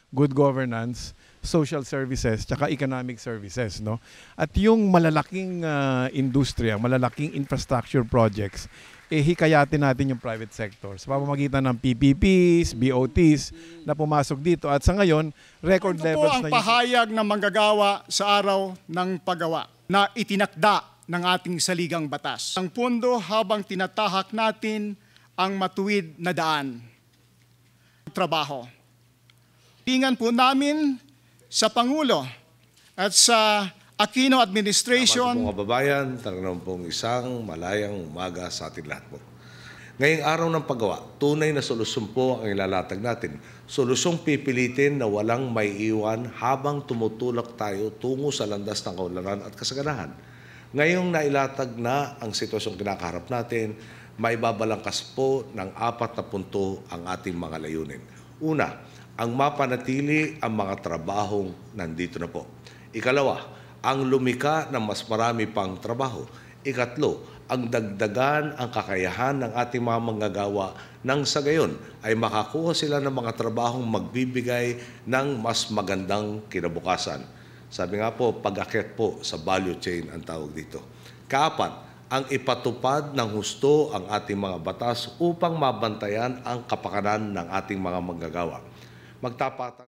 good governance, social services, tsaka economic services, no? At yung malalaking industriya, malalaking infrastructure projects, hikayatin natin yung private sector sa pamamagitan ng PPPs, BOTs na pumasok dito. At sa ngayon, record levels na yung... Ito po ang pahayag ng manggagawa sa araw ng paggawa na itinakda ng ating saligang batas. Ang pundo habang tinatahak natin ang matuwid na daan. Trabaho. Tingnan po namin sa Pangulo at sa Aquino Administration. Mga kababayan, talagang pong isang malayang umaga sa atin lahat po. Ngayong araw ng paggawa, tunay na solusyon po ang ilalatag natin. Solusyong pipilitin na walang may iwan habang tumutulak tayo tungo sa landas ng kaunlaran at kasaganahan. Ngayong nailatag na ang sitwasyong kinakaharap natin, maibabalangkas po ng 4 na punto ang ating mga layunin. Una, ang mapanatili ang mga trabahong nandito na po. Ikalawa, ang lumika ng mas marami pang trabaho. Ikatlo, ang dagdagan ang kakayahan ng ating mga manggagawa nang sa gayon ay makakuha sila ng mga trabahong magbibigay ng mas magandang kinabukasan. Sabi nga po, pag-akyat po sa value chain ang tawag dito. Kaapat, ang ipatupad ng husto ang ating mga batas upang mabantayan ang kapakanan ng ating mga manggagawa. Magtapatan